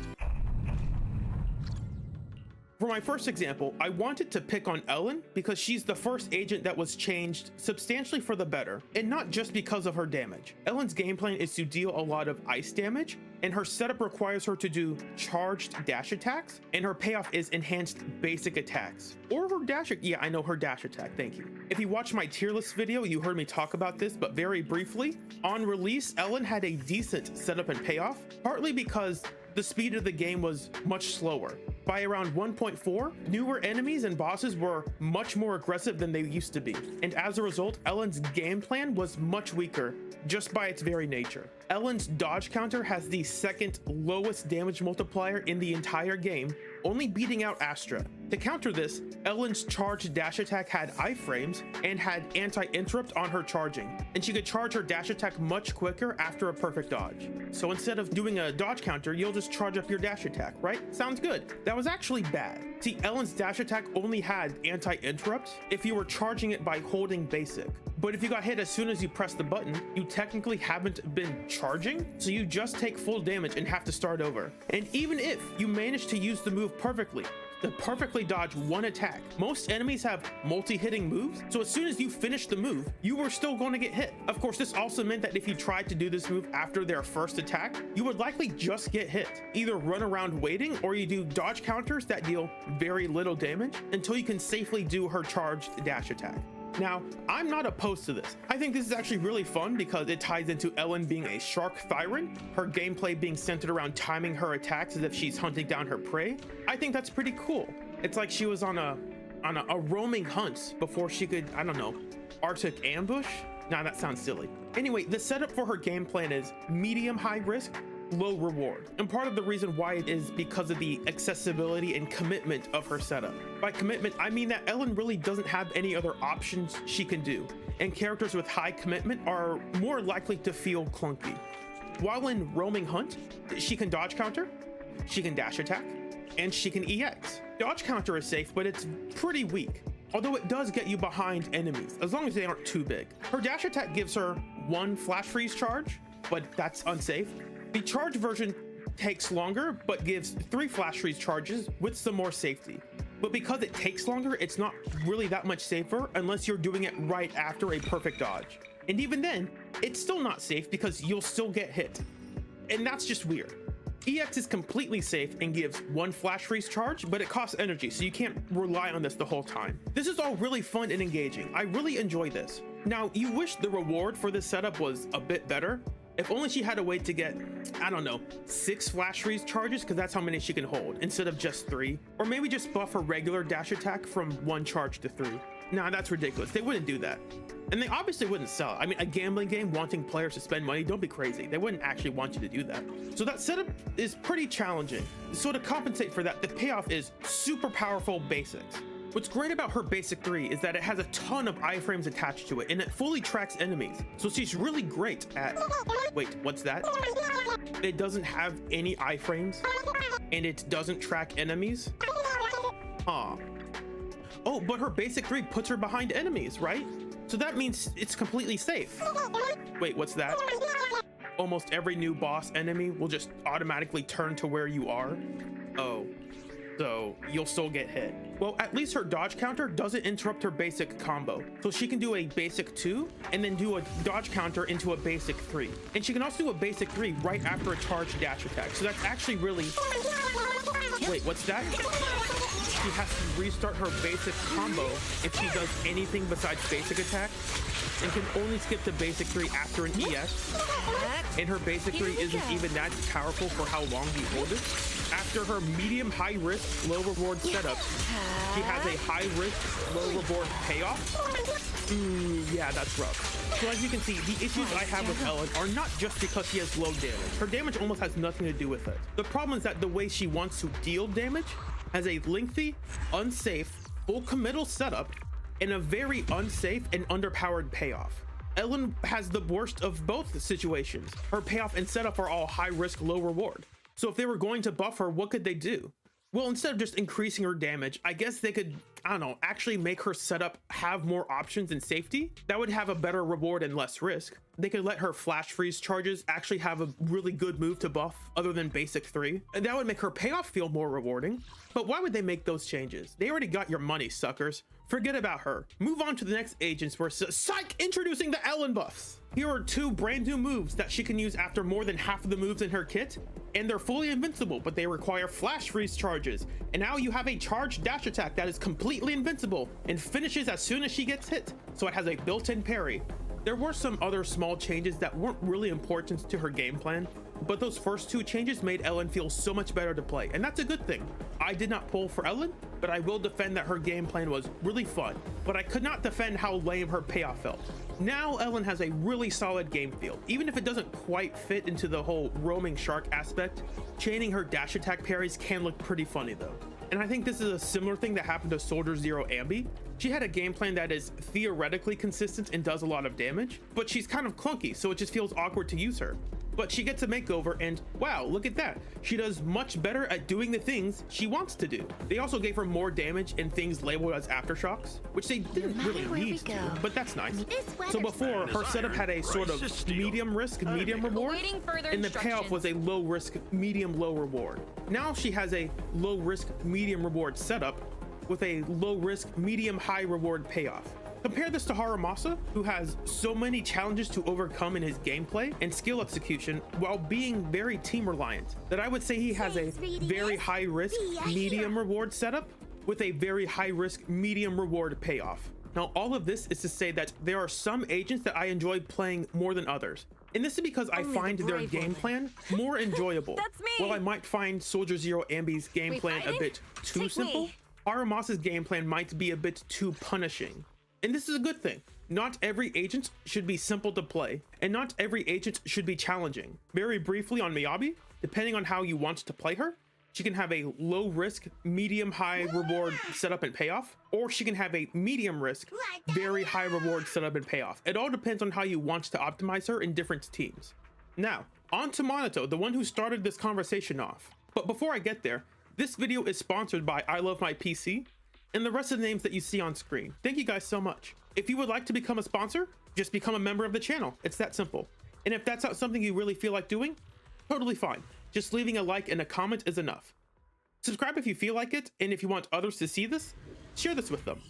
For my first example, I wanted to pick on Ellen because she's the first agent that was changed substantially for the better, and not just because of her damage. Ellen's game plan is to deal a lot of ice damage, and her setup requires her to do charged dash attacks, and her payoff is enhanced basic attacks. Or her dash, yeah, I know her dash attack, thank you. If you watched my tier list video, you heard me talk about this, but very briefly. On release, Ellen had a decent setup and payoff, partly because the speed of the game was much slower. By around 1.4, newer enemies and bosses were much more aggressive than they used to be, and as a result, Ellen's game plan was much weaker just by its very nature. Ellen's dodge counter has the second lowest damage multiplier in the entire game, only beating out Astra. To counter this, Ellen's charged dash attack had iframes and had anti-interrupt on her charging, and she could charge her dash attack much quicker after a perfect dodge. So instead of doing a dodge counter, you'll just charge up your dash attack, right? Sounds good. That was actually bad. See, Ellen's dash attack only had anti-interrupt if you were charging it by holding basic. But if you got hit as soon as you press the button, you technically haven't been charging, so you just take full damage and have to start over. And even if you manage to use the move perfectly, to perfectly dodge one attack, most enemies have multi-hitting moves, so as soon as you finish the move, you were still going to get hit. Of course, this also meant that if you tried to do this move after their first attack, you would likely just get hit. Either run around waiting, or you do dodge counters that deal very little damage until you can safely do her charged dash attack. Now, I'm not opposed to this. I think this is actually really fun because it ties into Ellen being a shark Thyran, her gameplay being centered around timing her attacks as if she's hunting down her prey. I think that's pretty cool. It's like she was on a roaming hunt before she could, I don't know, Arctic ambush? Nah, that sounds silly. Anyway, the setup for her game plan is medium high risk, low reward. And part of the reason why it is because of the accessibility and commitment of her setup. By commitment, I mean that Ellen really doesn't have any other options she can do, and characters with high commitment are more likely to feel clunky. While in roaming hunt, she can dodge counter, she can dash attack, and she can EX. Dodge counter is safe, but it's pretty weak, although it does get you behind enemies, as long as they aren't too big. Her dash attack gives her one flash freeze charge, but that's unsafe. The charge version takes longer, but gives 3 flash freeze charges with some more safety. But because it takes longer, it's not really that much safer unless you're doing it right after a perfect dodge. And even then, it's still not safe because you'll still get hit. And that's just weird. EX is completely safe and gives 1 flash freeze charge, but it costs energy, so you can't rely on this the whole time. This is all really fun and engaging. I really enjoy this. Now, you wish the reward for this setup was a bit better, If only she had a way to get, I don't know, 6 flash freeze charges, because that's how many she can hold, instead of just 3. Or maybe just buff her regular dash attack from 1 charge to 3. Nah, that's ridiculous. They wouldn't do that. And they obviously wouldn't sell. I mean, a gambling game wanting players to spend money, don't be crazy. They wouldn't actually want you to do that. So that setup is pretty challenging. So to compensate for that, the payoff is super powerful basics. What's great about her basic 3 is that it has a ton of iframes attached to it, and it fully tracks enemies. So she's really great at... Wait, what's that? It doesn't have any iframes, and it doesn't track enemies? Aw. Oh, but her basic 3 puts her behind enemies, right? So that means it's completely safe. Wait, what's that? Almost every new boss enemy will just automatically turn to where you are? Oh. So you'll still get hit. Well, at least her dodge counter doesn't interrupt her basic combo. So she can do a basic 2 and then do a dodge counter into a basic 3. And she can also do a basic 3 right after a charged dash attack. So that's actually really... Wait, what's that? She has to restart her basic combo if she does anything besides basic attack, and can only skip to basic 3 after an ES. And her basic 3 isn't even that powerful for how long you hold it. After her medium high risk, low reward setup, she has a high risk, low reward payoff. Yeah, that's rough. So as you can see, the issues I have with Ellen are not just because she has low damage. Her damage almost has nothing to do with it. The problem is that the way she wants to deal damage has a lengthy, unsafe, full committal setup and a very unsafe and underpowered payoff. Ellen has the worst of both situations. Her payoff and setup are all high risk, low reward. So if they were going to buff her, what could they do? Well, instead of just increasing her damage, I guess they could, I don't know, actually make her setup have more options and safety. That would have a better reward and less risk. They could let her flash freeze charges actually have a really good move to buff other than basic 3. And that would make her payoff feel more rewarding. But why would they make those changes? They already got your money, suckers. Forget about her. Move on to the next agents where psych, introducing the Ellen buffs. Here are 2 brand new moves that she can use after more than half of the moves in her kit, and they're fully invincible, but they require flash freeze charges. And now you have a charged dash attack that is completely invincible and finishes as soon as she gets hit, so it has a built-in parry. There were some other small changes that weren't really important to her game plan, but those first 2 changes made Ellen feel so much better to play, and that's a good thing. I did not pull for Ellen, but I will defend that her game plan was really fun, but I could not defend how lame her payoff felt. Now Ellen has a really solid game feel, even if it doesn't quite fit into the whole roaming shark aspect. Chaining her dash attack parries can look pretty funny though. And I think this is a similar thing that happened to Soldier Zero Ambi. She had a game plan that is theoretically consistent and does a lot of damage, but she's kind of clunky, so it just feels awkward to use her. But she gets a makeover and wow, look at that. She does much better at doing the things she wants to do. They also gave her more damage and things labeled as aftershocks, which they didn't really need to, but that's nice. So before, her setup had a sort of medium risk, medium reward, and the payoff was a low risk, medium low reward. Now she has a low risk, medium reward setup with a low risk, medium high reward payoff. Compare this to Haramasa, who has so many challenges to overcome in his gameplay and skill execution while being very team reliant, that I would say he has a very high risk, medium reward setup with a very high risk, medium reward payoff. Now, all of this is to say that there are some agents that I enjoy playing more than others. And this is because I find their game plan more enjoyable. While I might find Soldier Zero Ambi's game plan a bit too simple, Haramasa's game plan might be a bit too punishing. And this is a good thing. Not every agent should be simple to play, and not every agent should be challenging. Very briefly on Miyabi, depending on how you want to play her, she can have a low risk, medium high reward setup and payoff, or she can have a medium risk, very high reward setup and payoff. It all depends on how you want to optimize her in different teams. Now, on to Monato, the one who started this conversation off. But before I get there, this video is sponsored by I Love My PC, and the rest of the names that you see on screen. Thank you guys so much. If you would like to become a sponsor, just become a member of the channel. It's that simple. And if that's not something you really feel like doing, totally fine. Just leaving a like and a comment is enough. Subscribe if you feel like it, and if you want others to see this, share this with them.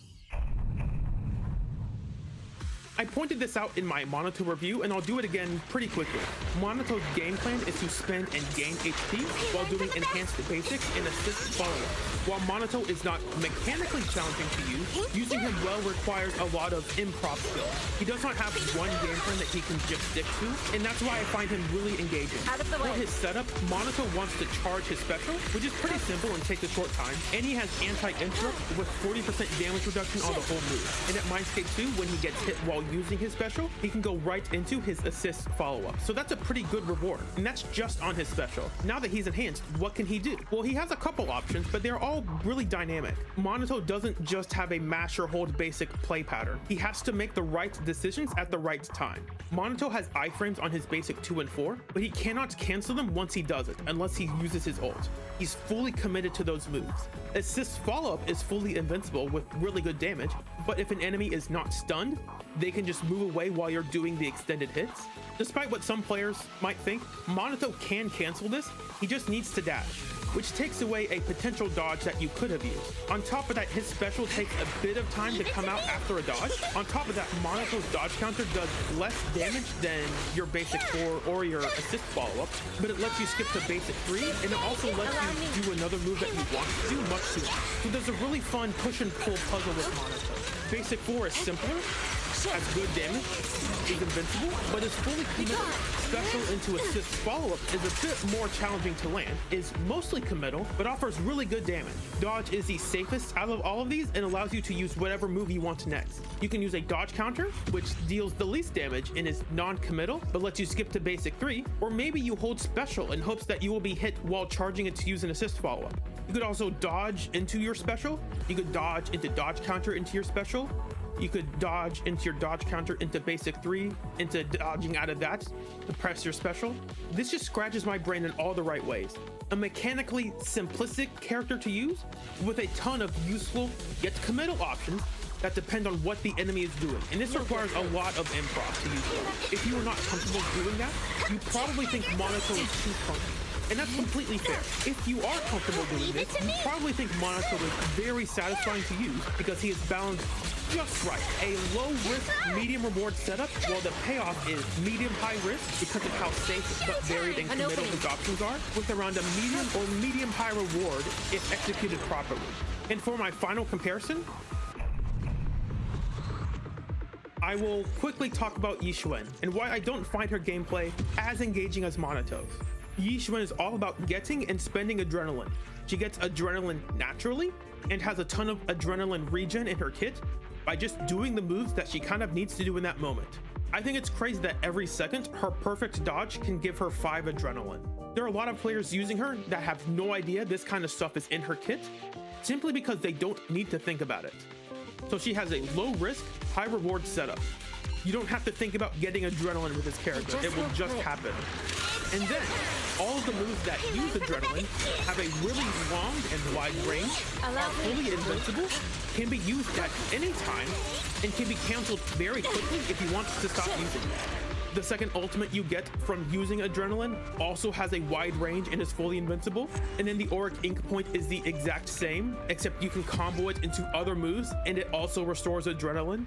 I pointed this out in my Monato review, and I'll do it again pretty quickly. Monato's game plan is to spend and gain HP while doing enhanced basics and assist follow-up. While Monato is not mechanically challenging to use, using him well requires a lot of improv skill. He does not have one game plan that he can just stick to, and that's why I find him really engaging. For his setup, Monato wants to charge his special, which is pretty simple and takes a short time, and he has anti-interrupt with 40% damage reduction on the whole move. And at Mindscape 2, when he gets hit while using his special, he can go right into his assist follow-up. So that's a pretty good reward, and that's just on his special. Now that he's enhanced, what can he do? Well, he has a couple options, but they're all really dynamic. Monato doesn't just have a mash or hold basic play pattern. He has to make the right decisions at the right time. Monato has iframes on his basic 2 and 4, but he cannot cancel them once he does it, unless he uses his ult. He's fully committed to those moves. Assist follow-up is fully invincible with really good damage, but if an enemy is not stunned, they can just move away while you're doing the extended hits. Despite what some players might think, Monato can cancel this, he just needs to dash, which takes away a potential dodge that you could have used. On top of that, his special takes a bit of time to come out after a dodge. On top of that, Monato's dodge counter does less damage than your basic 4 or your assist follow-up, but it lets you skip to basic 3, and it also lets you do another move that you want to do much sooner. So there's a really fun push and pull puzzle with Monato. Basic 4 is simpler, has good damage, is invincible, but is fully committal. Special into assist follow-up is a bit more challenging to land, is mostly committal, but offers really good damage. Dodge is the safest out of all of these and allows you to use whatever move you want next. You can use a dodge counter, which deals the least damage and is non-committal, but lets you skip to basic 3, or maybe you hold special in hopes that you will be hit while charging it to use an assist follow-up. You could also dodge into your special, you could dodge into dodge counter into your special, you could dodge into your dodge counter into basic 3, into dodging out of that to press your special. This just scratches my brain in all the right ways. A mechanically simplistic character to use with a ton of useful yet committal options that depend on what the enemy is doing. And this requires a lot of improv to use. If you are not comfortable doing that, you probably think Monato is too clunky. And that's completely fair. If you are comfortable doing this, you probably think Monato is very satisfying to use because he is balanced just right. A low risk, medium reward setup, while the payoff is medium high risk because of how safe but varied and committal his options are, with around a medium or medium high reward if executed properly. And for my final comparison, I will quickly talk about Yixuan and why I don't find her gameplay as engaging as Monato's. Yixuan is all about getting and spending adrenaline. She gets adrenaline naturally and has a ton of adrenaline regen in her kit by just doing the moves that she kind of needs to do in that moment. I think it's crazy that every second her perfect dodge can give her 5 adrenaline. There are a lot of players using her that have no idea this kind of stuff is in her kit simply because they don't need to think about it. So she has a low risk, high reward setup. You don't have to think about getting adrenaline with this character. It will just happen. And then, all of the moves that use adrenaline have a really long and wide range, are fully invincible, can be used at any time, and can be canceled very quickly if you want to stop using it. The second ultimate you get from using adrenaline also has a wide range and is fully invincible. And then the Auric Ink Point is the exact same, except you can combo it into other moves and it also restores adrenaline.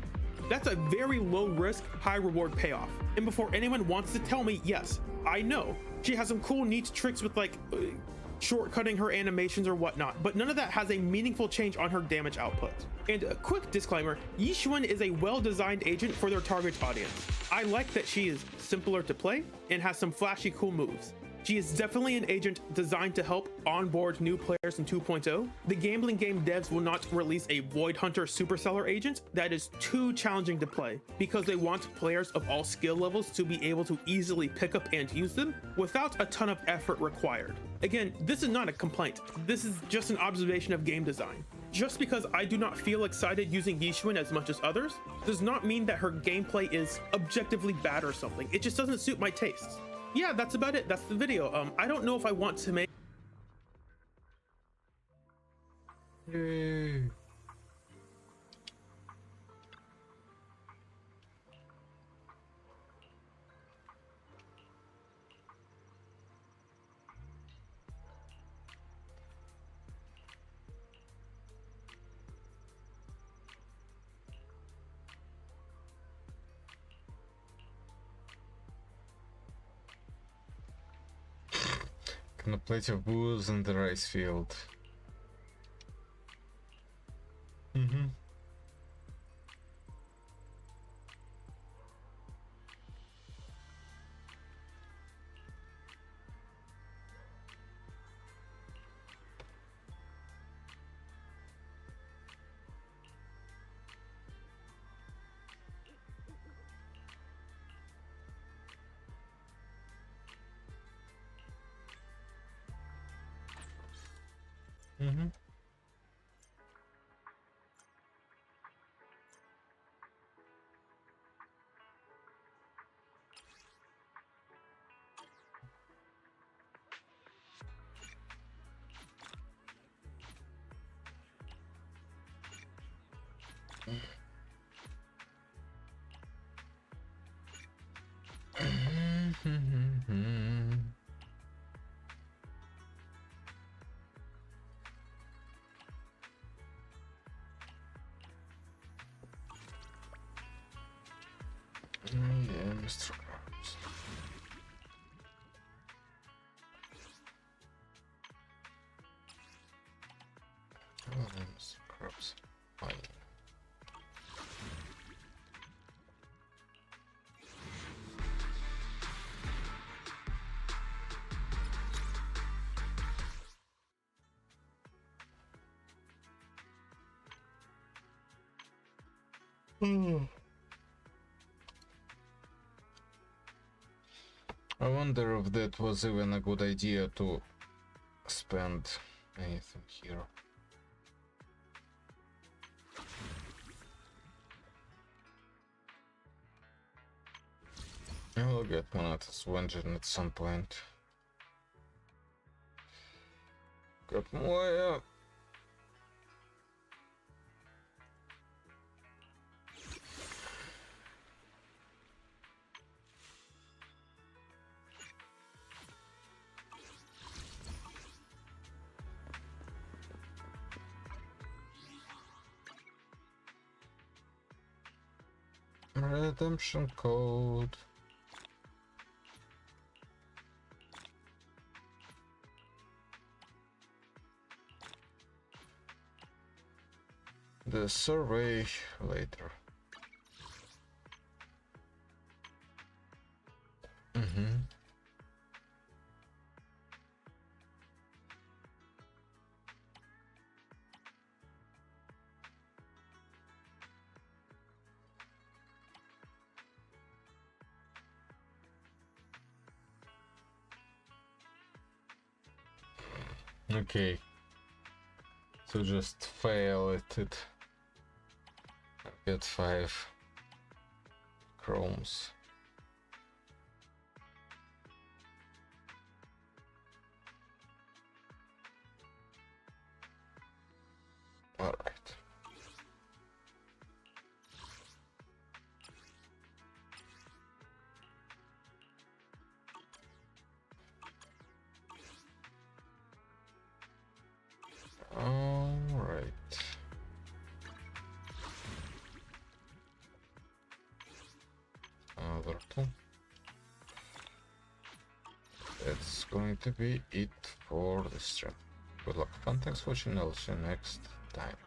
That's a very low risk, high reward payoff. And before anyone wants to tell me, yes, I know, she has some cool neat tricks with like shortcutting her animations or whatnot, but none of that has a meaningful change on her damage output. And a quick disclaimer, Yixuan is a well-designed agent for their target audience. I like that she is simpler to play and has some flashy cool moves. She is definitely an agent designed to help onboard new players in 2.0. The gambling game devs will not release a Void Hunter Superceller agent that is too challenging to play because they want players of all skill levels to be able to easily pick up and use them without a ton of effort required. Again, this is not a complaint. This is just an observation of game design. Just because I do not feel excited using Yixuan as much as others does not mean that her gameplay is objectively bad or something. It just doesn't suit my tastes. Yeah, that's about it. That's the video. I don't know if I want to make... On a plate of booze in the rice field. Mm-hmm. Mm-hmm. Yeah, Mr. Krabs. Oh, Mr. Krabs. Fine. I wonder if that was even a good idea to spend anything here. I will get Monatas Vengeance at some point. Got more. Redemption code. The survey later. Mm-hmm. Okay, so just fail at it. Get 5 chromes. All right. All right. Another 2. That's going to be it for this stream. Good luck, fun, thanks for watching, I'll see you next time.